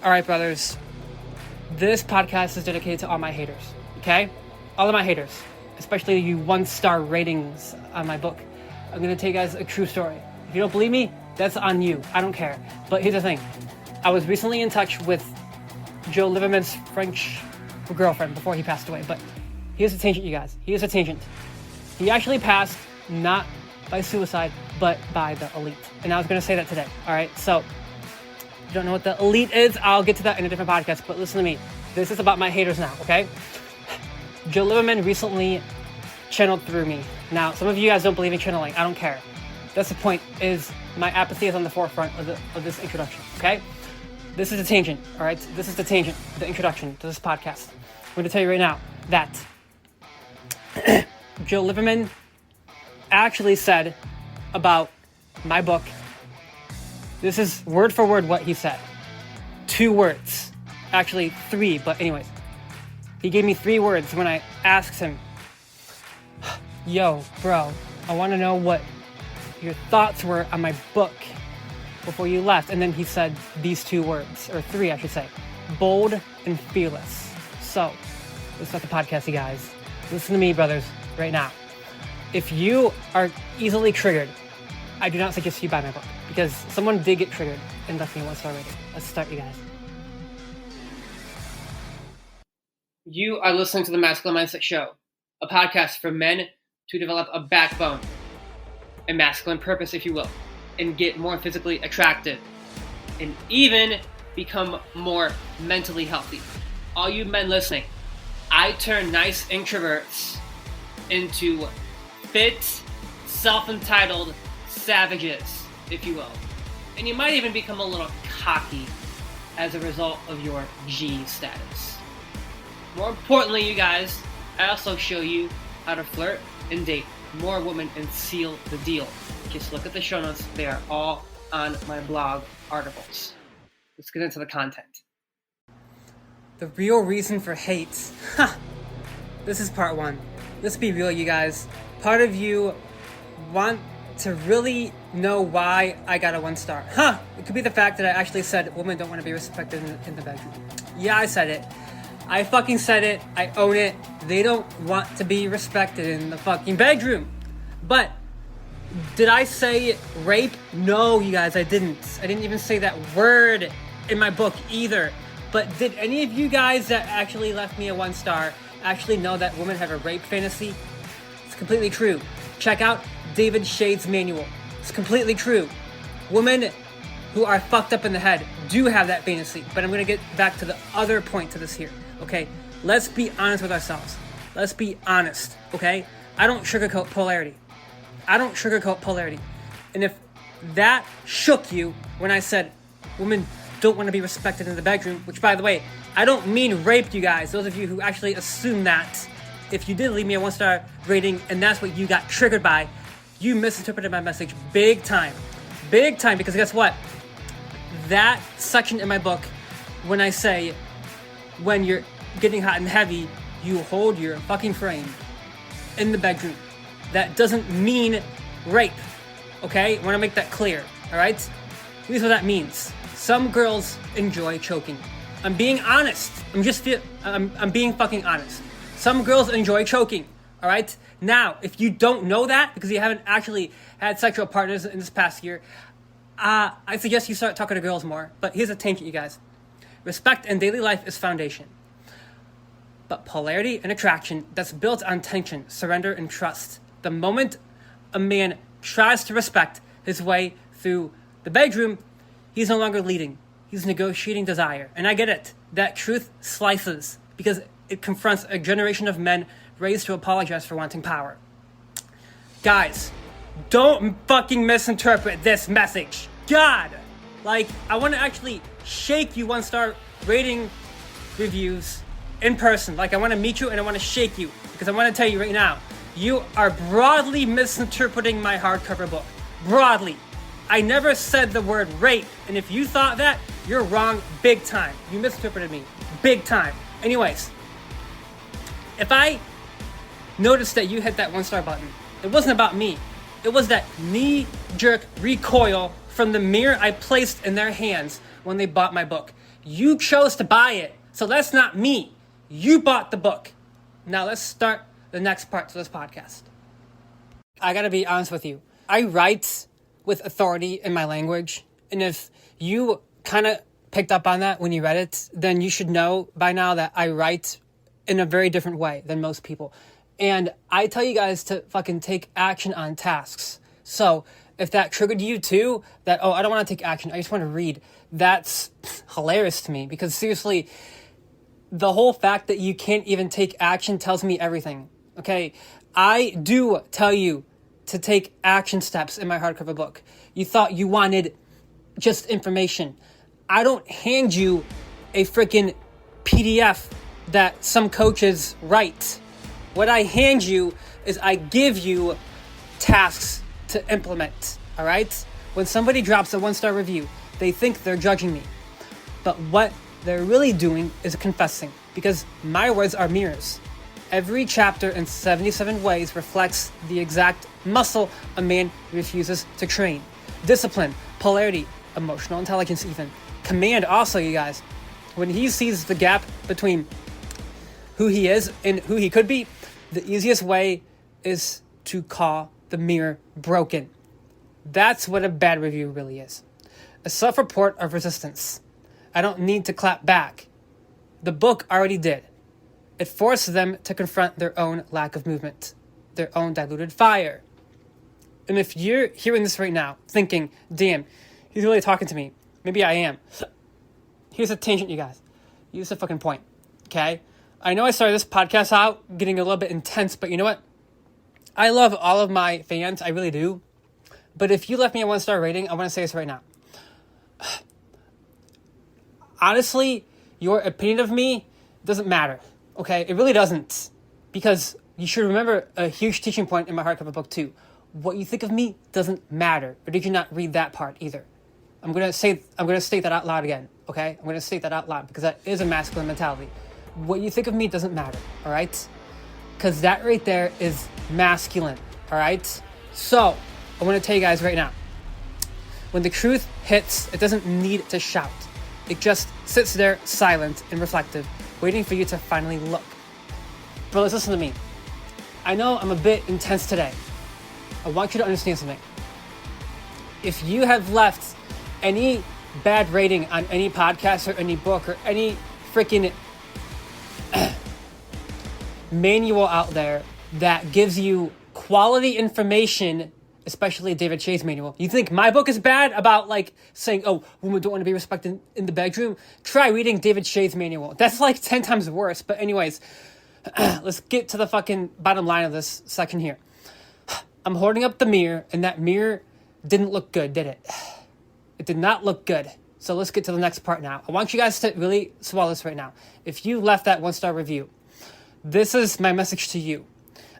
All right, brothers. This podcast is dedicated to all my haters, okay? All of my haters, especially you 1-star ratings on my book. I'm going to tell you guys a true story. If you don't believe me, that's on you. I don't care. But here's the thing. I was recently in touch with Joe Liverman's French girlfriend before he passed away. But here's a tangent, you guys. Here's a tangent. He actually passed not by suicide, but by the elite. And I was going to say that today, all right? So, if you don't know what the elite is, I'll get to that in a different podcast. But listen to me. This is about my haters now, okay? Joe Liverman recently channeled through me. Now, some of you guys don't believe in channeling. I don't care. That's the point, is my apathy is on the forefront of this introduction, okay? This is a tangent, all right? This is the tangent, the introduction to this podcast. I'm going to tell you right now that Joe Liverman actually said about my book, this is word for word what he said. 2 words. Actually, 3, but anyways. He gave me 3 words when I asked him, yo, bro, I want to know what your thoughts were on my book before you left. And then he said these 2 words, or 3, I should say. Bold and fearless. So, let's start the podcast, you guys. Listen to me, brothers, right now. If you are easily triggered, I do not suggest you buy my book, because someone did get triggered and left me a 1-star rating. Let's start, you guys. You are listening to the Masculine Mindset Show, a podcast for men to develop a backbone, a masculine purpose, if you will, and get more physically attractive, and even become more mentally healthy. All you men listening, I turn nice introverts into fit, self-entitled savages, if you will. And you might even become a little cocky as a result of your G status. More importantly, you guys, I also show you how to flirt and date more women and seal the deal. Just look at the show notes. They are all on my blog articles. Let's get into the content. The real reason for hate. This is part 1. Let's be real, you guys. Part of you want to really know why I got a 1-star. It could be the fact that I actually said women don't want to be respected in the bedroom. Yeah, I said it. I fucking said it. I own it. They don't want to be respected in the fucking bedroom. But did I say rape? No, you guys, I didn't. I didn't even say that word in my book either. But did any of you guys that actually left me a 1-star actually know that women have a rape fantasy? It's completely true. Check out David Shade's manual. It's completely true. Women who are fucked up in the head do have that fantasy. But I'm going to get back to the other point to this here. Okay, let's be honest with ourselves. Let's be honest, okay? I don't sugarcoat polarity. And if that shook you when I said women don't want to be respected in the bedroom, which, by the way, I don't mean raped, you guys. Those of you who actually assume that, if you did leave me a 1-star rating and that's what you got triggered by, you misinterpreted my message big time. Big time, because guess what? That section in my book, when I say, when you're getting hot and heavy, you hold your fucking frame in the bedroom. That doesn't mean rape, okay? I want to make that clear, all right? Here's what that means. Some girls enjoy choking. I'm being honest. I'm being fucking honest. Some girls enjoy choking, all right? Now, if you don't know that, because you haven't actually had sexual partners in this past year, I suggest you start talking to girls more. But here's a tangent, you guys. Respect in daily life is foundation. But polarity and attraction that's built on tension, surrender, and trust. The moment a man tries to respect his way through the bedroom, he's no longer leading. He's negotiating desire. And I get it. That truth slices because it confronts a generation of men raised to apologize for wanting power. Guys, don't fucking misinterpret this message. God! Like, I want to actually shake you 1-star rating reviews in person. Like, I want to meet you and I want to shake you. Because I want to tell you right now, you are broadly misinterpreting my hardcover book. Broadly. I never said the word rape. And if you thought that, you're wrong big time. You misinterpreted me. Big time. Anyways, if I noticed that you hit that 1-star button, it wasn't about me. It was that knee-jerk recoil from the mirror I placed in their hands when they bought my book. You chose to buy it, so that's not me. You bought the book. Now let's start the next part to this podcast. I gotta be honest with you. I write with authority in my language, and if you kind of picked up on that when you read it, then you should know by now that I write in a very different way than most people. And I tell you guys to fucking take action on tasks. So if that triggered you too, that, oh, I don't want to take action, I just want to read, that's hilarious to me, because seriously, the whole fact that you can't even take action tells me everything, okay? I do tell you to take action steps in my hardcover book. You thought you wanted just information. I don't hand you a freaking PDF that some coaches write. What I hand you is I give you tasks to implement, all right? When somebody drops a 1-star review, they think they're judging me. But what they're really doing is confessing, because my words are mirrors. Every chapter in 77 ways reflects the exact muscle a man refuses to train. Discipline, polarity, emotional intelligence even. Command also, you guys. When he sees the gap between who he is and who he could be, the easiest way is to call the mirror broken. That's what a bad review really is. A self-report of resistance. I don't need to clap back. The book already did. It forced them to confront their own lack of movement, their own diluted fire. And if you're hearing this right now, thinking, damn, he's really talking to me. Maybe I am. Here's a tangent, you guys. Here's the fucking point, okay? I know I started this podcast out getting a little bit intense, but you know what? I love all of my fans. I really do. But if you left me a 1-star rating, I want to say this right now. Honestly, your opinion of me doesn't matter, okay? It really doesn't. Because you should remember a huge teaching point in my hardcover book too. What you think of me doesn't matter. Or did you not read that part either? I'm gonna state that out loud again, okay? I'm gonna state that out loud because that is a masculine mentality. What you think of me doesn't matter, all right? Because that right there is masculine, all right? So, I want to tell you guys right now, when the truth hits, it doesn't need to shout. It just sits there silent and reflective, waiting for you to finally look. Brothers, listen to me. I know I'm a bit intense today. I want you to understand something. If you have left any bad rating on any podcast or any book or any freaking manual out there that gives you quality information, especially David Shea's manual, you think my book is bad about like saying, oh, women don't want to be respected in the bedroom? Try reading David Shea's manual. That's like 10 times worse. But anyways, let's get to the fucking bottom line of this section here. I'm holding up the mirror, and that mirror didn't look good, did it? It did not look good. So let's get to the next part now. I want you guys to really swallow this right now. If you left that 1-star review, this is my message to you.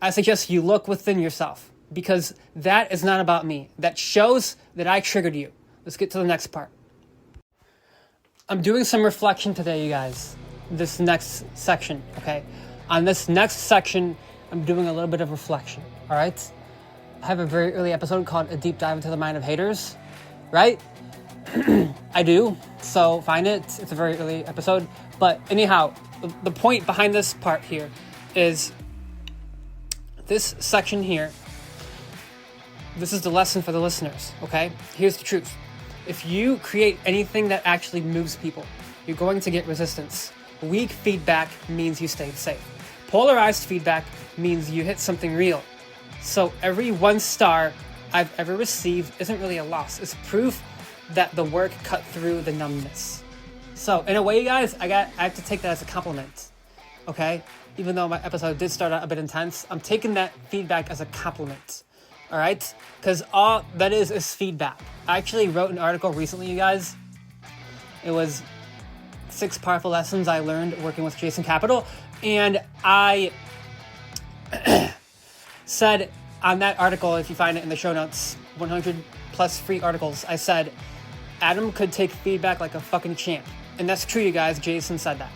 I suggest you look within yourself, because that is not about me. That shows that I triggered you. Let's get to the next part. I'm doing some reflection today, you guys. This next section, okay? On this next section, I'm doing a little bit of reflection, all right? I have a very early episode called A Deep Dive into the Mind of Haters, right? I do, so find it. It's a very early episode. But anyhow, the point behind this part here is this section here. This is the lesson for the listeners, okay? Here's the truth. If you create anything that actually moves people, you're going to get resistance. Weak feedback means you stayed safe. Polarized feedback means you hit something real. So every 1-star I've ever received isn't really a loss. It's proof that the work cut through the numbness. So in a way, you guys, I have to take that as a compliment, okay? Even though my episode did start out a bit intense, I'm taking that feedback as a compliment, all right? Because all that is feedback. I actually wrote an article recently, you guys. It was 6 powerful lessons I learned working with Jason Capital, and I said on that article, if you find it in the show notes, 100 plus free articles, I said, Adam could take feedback like a fucking champ. And that's true, you guys. Jason said that.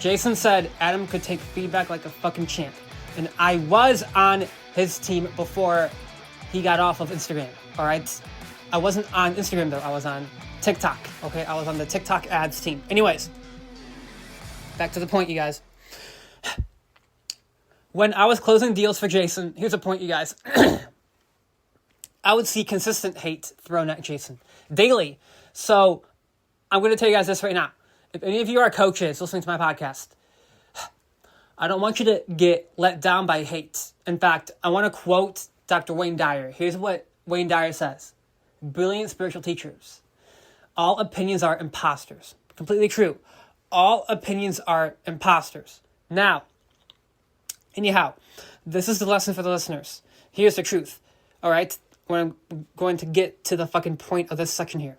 Jason said Adam could take feedback like a fucking champ. And I was on his team before he got off of Instagram, all right? I wasn't on Instagram, though. I was on TikTok. Okay, I was on the TikTok ads team. Anyways, back to the point, you guys. When I was closing deals for Jason, here's a point, you guys. I would see consistent hate thrown at Jason daily. So I'm going to tell you guys this right now. If any of you are coaches listening to my podcast, I don't want you to get let down by hate. In fact, I want to quote Dr. Wayne Dyer. Here's what Wayne Dyer says. Brilliant spiritual teachers. All opinions are imposters. Completely true. All opinions are imposters. Now, anyhow, this is the lesson for the listeners. Here's the truth. All right? I'm going to get to the fucking point of this section here.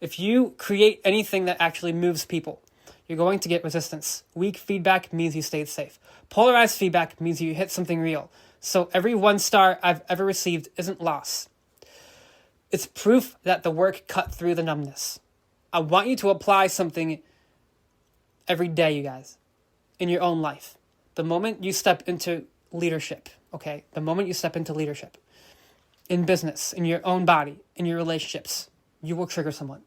If you create anything that actually moves people, you're going to get resistance. Weak feedback means you stayed safe. Polarized feedback means you hit something real. So every 1 star I've ever received isn't loss. It's proof that the work cut through the numbness. I want you to apply something every day, you guys, in your own life. The moment you step into leadership, okay? The moment you step into leadership, in business, in your own body, in your relationships, you will trigger someone.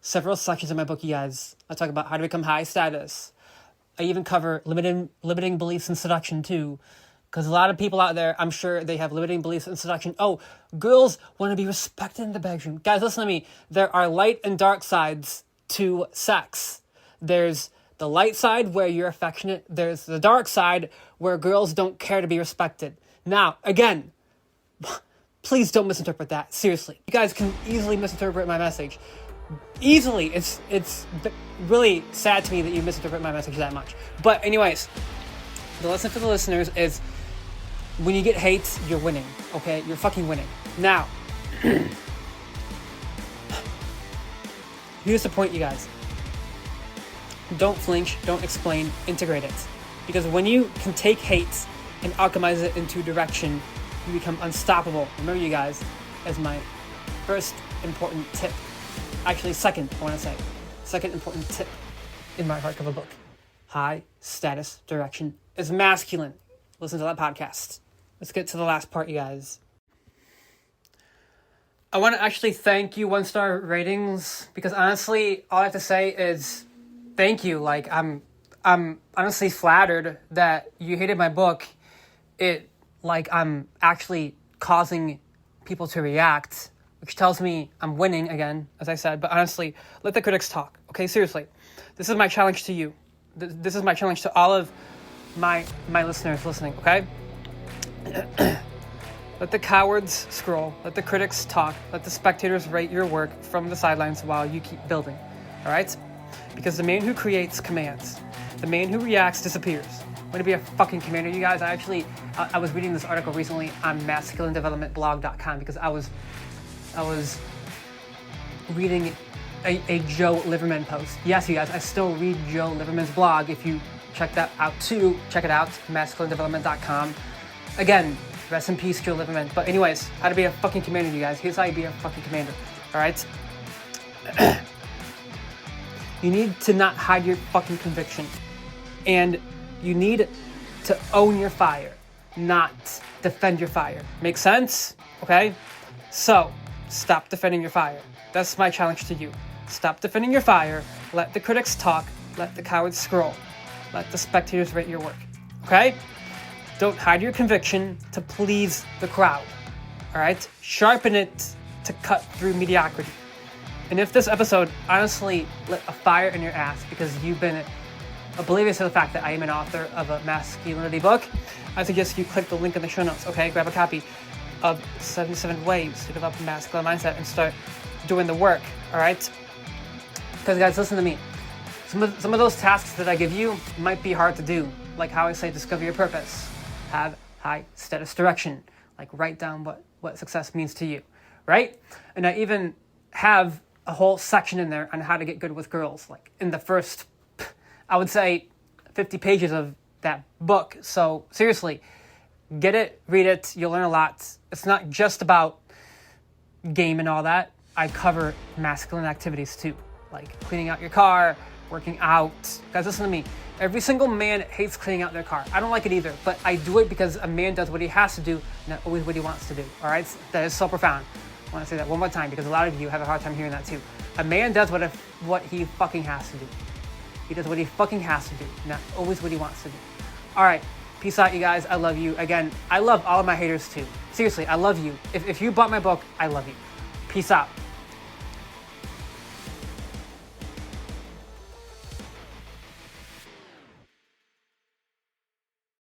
Several sections in my book, you guys, I talk about how to become high status. I even cover limiting beliefs in seduction too. Because a lot of people out there, I'm sure they have limiting beliefs in seduction. Oh, girls want to be respected in the bedroom. Guys, listen to me. There are light and dark sides to sex. There's the light side where you're affectionate. There's the dark side where girls don't care to be respected. Now, again, please don't misinterpret that. Seriously. You guys can easily misinterpret my message. Easily. It's really sad to me that you misinterpret my message that much. But anyways, the lesson for the listeners is when you get hate, you're winning. Okay? You're fucking winning. Now, here's the point, you guys. Don't flinch. Don't explain. Integrate it. Because when you can take hate and alchemize it into direction, you become unstoppable. Remember, you guys, as my first important tip. Actually, second, I want to say. Second important tip in my hardcover book. High status direction is masculine. Listen to that podcast. Let's get to the last part, you guys. I want to actually thank you 1-star ratings because honestly, all I have to say is thank you. Like I'm honestly flattered that you hated my book. I'm actually causing people to react, which tells me I'm winning again, as I said. But honestly, let the critics talk. Okay, seriously. This is my challenge to you. This is my challenge to all of my listeners listening, okay? Let the cowards scroll. Let the critics talk. Let the spectators rate your work from the sidelines while you keep building, all right? Because the man who creates commands. The man who reacts disappears. I'm going to be a fucking commander, you guys. I was reading this article recently on masculinedevelopmentblog.com because I was reading a Joe Liverman post. Yes, you guys, I still read Joe Liverman's blog. If you check that out too, check it out, masculinedevelopment.com. Again, rest in peace, Joe Liverman. But anyways, how to be a fucking commander, you guys. Here's how you be a fucking commander, all right? You need to not hide your fucking conviction. And you need to own your fire, not defend your fire. Make sense? Okay? So, stop defending your fire. That's my challenge to you. Stop defending your fire. Let the critics talk. Let the cowards scroll. Let the spectators rate your work. Okay? Don't hide your conviction to please the crowd. All right? Sharpen it to cut through mediocrity. And if this episode honestly lit a fire in your ass because you've been oblivious to the fact that I am an author of a masculinity book, I suggest you click the link in the show notes, okay? Grab a copy of 77 Ways to Develop a Masculine Mindset and start doing the work, all right? Because, guys, listen to me. Some of those tasks that I give you might be hard to do, like how I say discover your purpose, have high status direction, like write down what success means to you, right? And I even have a whole section in there on how to get good with girls, like in the first, I would say, 50 pages of that book. So seriously, get it, read it, you'll learn a lot. It's not just about game and all that. I cover masculine activities too, like cleaning out your car, working out. Guys, listen to me. Every single man hates cleaning out their car. I don't like it either, but I do it because a man does what he has to do, not always what he wants to do, all right? That is so profound. I want to say that one more time because a lot of you have a hard time hearing that too. A man does what he fucking has to do. He does what he fucking has to do, not always what he wants to do. All right, peace out, you guys. I love you. Again, I love all of my haters too. Seriously, I love you. If you bought my book, I love you. Peace out.